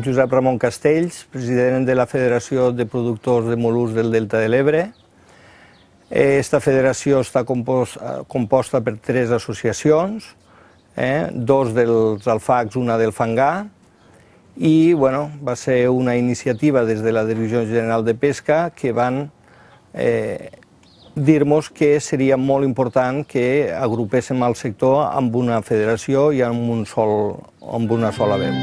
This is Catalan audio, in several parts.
Josep Ramon Castells, president de la Federació de Productors de Mol·luscs del Delta de l'Ebre. Esta federació està composta per 3 associacions, 2 dels alfacs, una del fangar, i va ser una iniciativa des de la Direcció General de Pesca que van dir-nos que seria molt important que agrupéssim el sector amb una federació i amb una sola veu.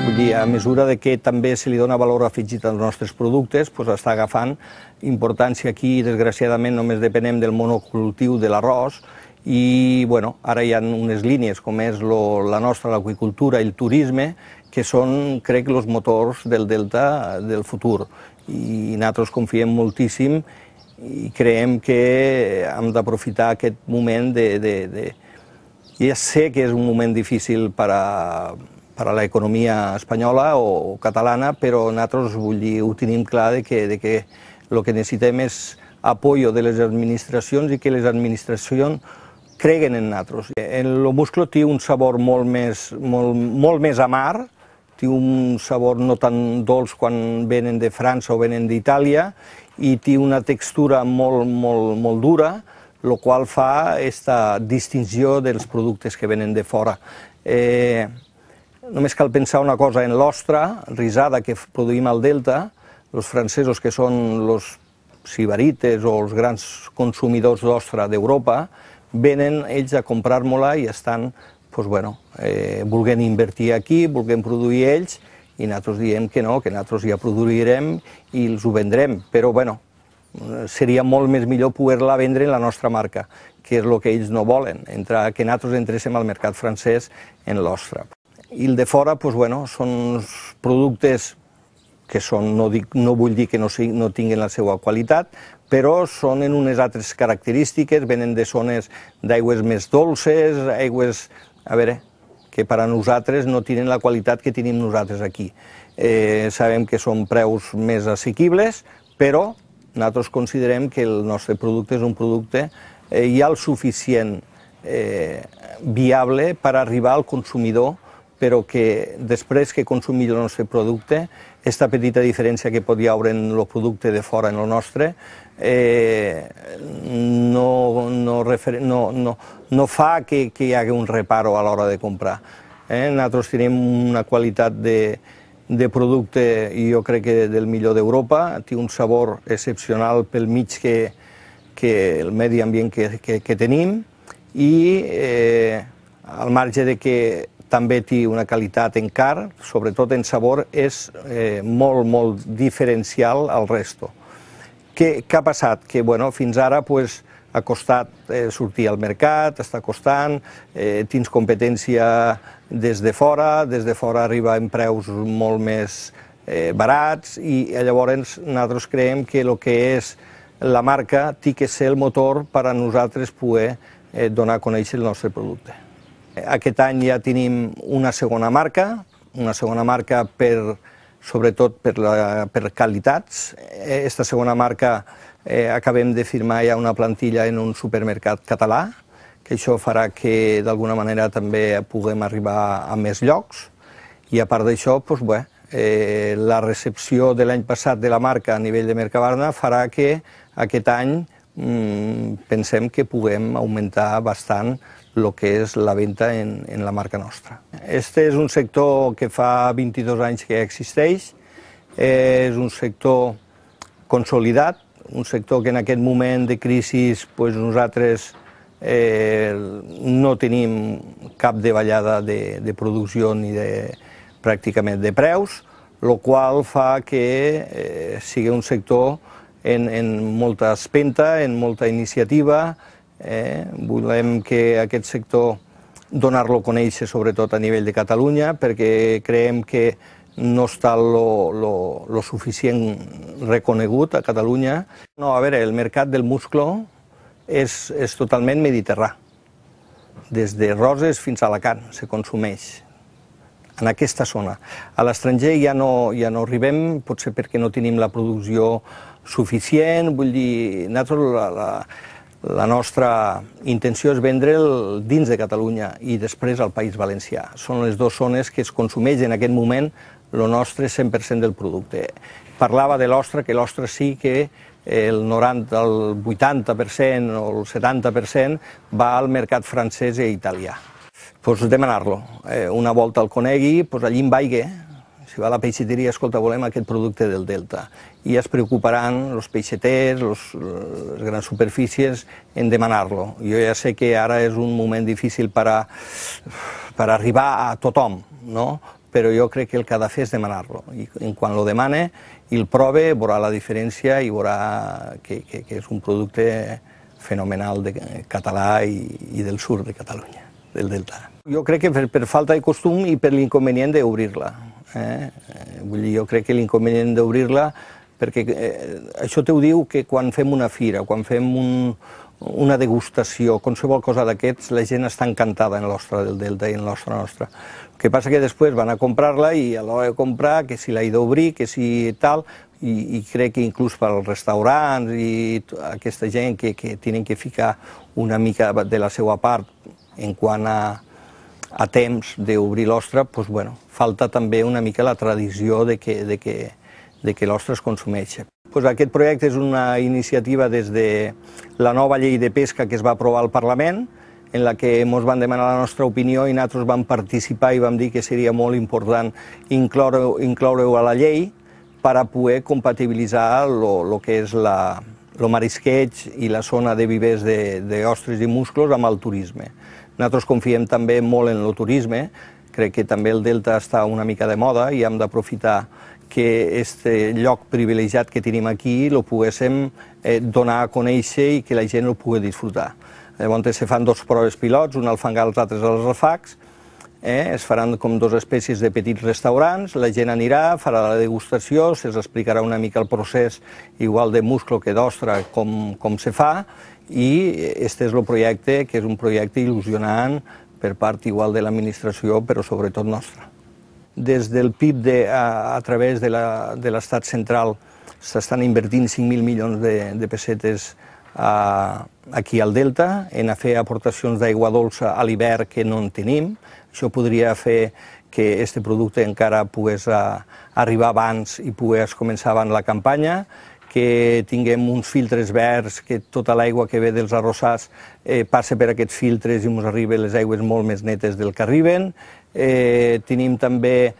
Vull dir, a mesura que també se li dona valor afegit als nostres productes, està agafant importància aquí. Desgraciadament només depenem del monocultiu de l'arròs i ara hi ha unes línies com és la nostra, l'aqüicultura i el turisme, que són, crec, els motors del delta del futur. I nosaltres confiem moltíssim i creiem que hem d'aprofitar aquest moment Ja sé que és un moment difícil per a l'economia espanyola o catalana, però nosaltres, ho tenim clar que el que necessitem és apoyo de les administracions i que les administracions creguen en nosaltres. El musclo té un sabor molt més amarg, té un sabor no tan dolç quan venen de França o venen d'Itàlia i té una textura molt dura, el qual fa aquesta distinció dels productes que venen de fora. Només cal pensar una cosa, en l'ostra risada que produïm al Delta, els francesos, que són els sibarites o els grans consumidors d'ostra d'Europa, venen ells a comprar-me-la i estan volent invertir aquí, volent produir ells, i nosaltres diem que no, que nosaltres ja produirem i els ho vendrem. Però seria molt més millor poder-la vendre en la nostra marca, que és el que ells no volen, que nosaltres entréssim al mercat francès en l'ostra. I el de fora són productes que no vull dir que no tinguin la seva qualitat, però són en unes altres característiques, venen de zones d'aigües més dolces, aigües, que per a nosaltres no tenen la qualitat que tenim nosaltres aquí. Sabem que són preus més assequibles, però nosaltres considerem que el nostre producte és un producte ja el suficient viable per arribar al consumidor, però que després que consumir el nostre producte, aquesta petita diferència que pot hi haure en el producte de fora en el nostre, no fa que hi hagi un reparo a l'hora de comprar. Nosaltres tenim una qualitat de producte, i jo crec que del millor d'Europa, té un sabor excepcional pel mig que el medi ambient que tenim, i al marge de que també té una qualitat en carn, sobretot en sabor, és molt diferencial al resto. Què ha passat? Que fins ara ha costat sortir al mercat, està costant, tens competència des de fora arriba en preus molt més barats, i llavors nosaltres creiem que el que és la marca té que ser el motor per a nosaltres poder donar a conèixer el nostre producte. Aquest any ja tenim una segona marca sobretot per qualitats. Aquesta segona marca acabem de firmar ja una plantilla en un supermercat català, que això farà que d'alguna manera també puguem arribar a més llocs. I a part d'això, la recepció de l'any passat de la marca a nivell de Mercabarna farà que aquest any pensem que puguem augmentar bastant el que és la venda en la marca nostra. Este és un sector que fa 22 anys que existeix, és un sector consolidat, un sector que en aquest moment de crisi nosaltres no tenim cap davallada de producció ni pràcticament de preus, el qual fa que sigui un sector en molta espenta, en molta iniciativa. Volem que aquest sector donar-lo a conèixer sobretot a nivell de Catalunya, perquè creiem que no està lo suficient reconegut a Catalunya. El mercat del musclo és totalment mediterrani. Des de Roses fins a Alacant se consumeix en aquesta zona. A l'estranger ja no arribem, potser perquè no tenim la producció suficient. Vull dir, nosaltres La nostra intenció és vendre'l dins de Catalunya i després al País Valencià. Són les dues zones que es consumeix en aquest moment el nostre 100% del producte. Parlava de l'ostra, que l'ostra sí que el 90, el 80% o el 70% va al mercat francès i italià. Doncs demanar-lo. Una volta el conegui, allí en vaiga, si va a la peixateria, escolta, volem aquest producte del Delta. I es preocuparan els peixaters, les grans superfícies, en demanar-lo. Jo ja sé que ara és un moment difícil per arribar a tothom, no? Però jo crec que el que ha de fer és demanar-lo. I quan lo demane i el prove, veurà la diferència i veurà que és un producte fenomenal català i del sud de Catalunya, del Delta. Jo crec que per falta de costum i per l'inconvenient d'obrir-la. Vull dir, jo crec que l'inconvenient d'obrir-la, perquè això t'ho diu que quan fem una fira, quan fem una degustació, qualsevol cosa d'aquests, la gent està encantada en l'ostra del Delta i en l'ostra nostra. El que passa que després van a comprar-la i a l'hora de comprar, que si l'he d'obrir, que si tal, i crec que inclús per als restaurants i aquesta gent que tenen que ficar una mica de la seva part en quant a temps d'obrir l'ostra, doncs, bueno, falta també una mica la tradició de que l'ostra es consumeix. Aquest projecte és una iniciativa des de la nova llei de pesca que es va aprovar al Parlament, en la que ens van demanar la nostra opinió i nosaltres vam participar i vam dir que seria molt important incloure-ho a la llei per a poder compatibilitzar el que és el marisqueig i la zona de vivers d'ostres i musclos amb el turisme. Nosaltres confiem també molt en el turisme, crec que també el Delta està una mica de moda i hem d'aprofitar que aquest lloc privilegiat que tenim aquí el poguéssim donar a conèixer i que la gent el pugui disfrutar. Llavors se fan dos proves pilots, un al fangar, els altres als refacs, es faran com dues espècies de petits restaurants, la gent anirà, farà la degustació, se'ls explicarà una mica el procés igual de musclo que d'ostra com se fa, i aquest és el projecte, que és un projecte il·lusionant per part igual de l'administració, però sobretot nostra. Des del PIB a través de l'estat central s'estan invertint 5.000 milions de pessetes aquí al Delta, en a fer aportacions d'aigua dolça a l'hivern que no en tenim. Això podria fer que aquest producte encara pogués arribar abans i pogués començar abans la campanya, que tinguem uns filtres verds, que tota l'aigua que ve dels arrossars passa per aquests filtres i ens arriben les aigües molt més netes del que arriben. Tenim també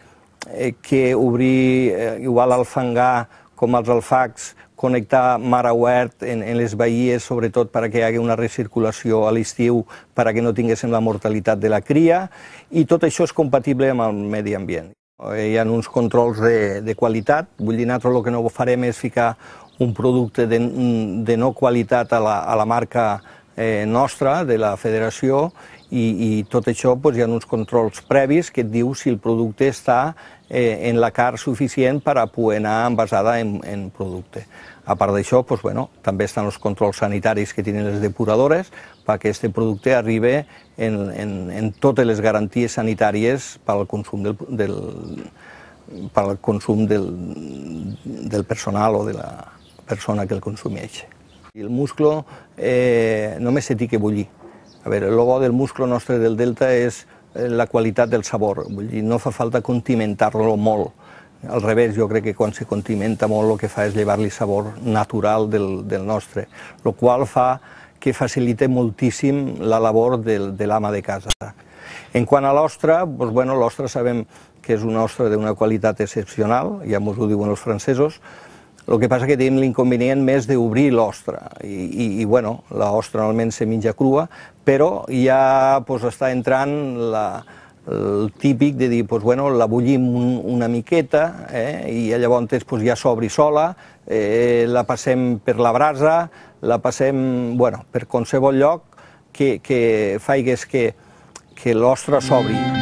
que obrir, igual al fangar com als alfacs, connectar mar a huert en les baies, sobretot perquè hi hagi una recirculació a l'estiu, perquè no tinguéssim la mortalitat de la cria, i tot això és compatible amb el medi ambient. Hi ha uns controls de qualitat, vull dir, nosaltres el que no farem és ficar un producte de no qualitat a la marca nostra, de la federació, i tot això hi ha uns controls previs que et diu si el producte està en la carn suficient per a poder anar envasada en producte. A part d'això, també estan els controls sanitaris que tenen les depuradores perquè aquest producte arribi en totes les garanties sanitàries per al consum del personal o de la persona que el consumeix. El musclo només se té que bullir. A veure, el bo del musclo nostre del Delta és la qualitat del sabor, vull dir, no fa falta condimentar-lo molt. Al revés, jo crec que quan se condimenta molt el que fa és llevar-li sabor natural del nostre, el qual fa que facilita moltíssim la labor de l'ama de casa. En quant a l'ostra, l'ostra sabem que és una ostra d'una qualitat excepcional, ja ens ho diuen els francesos. El que passa que tenim l'inconvenient més d'obrir l'ostra i l'ostra normalment se menja crua, però ja està entrant el típic de dir, la bullim una miqueta i llavors ja s'obri sola, la passem per la brasa, la passem per qualsevol lloc que faigués que l'ostra s'obri.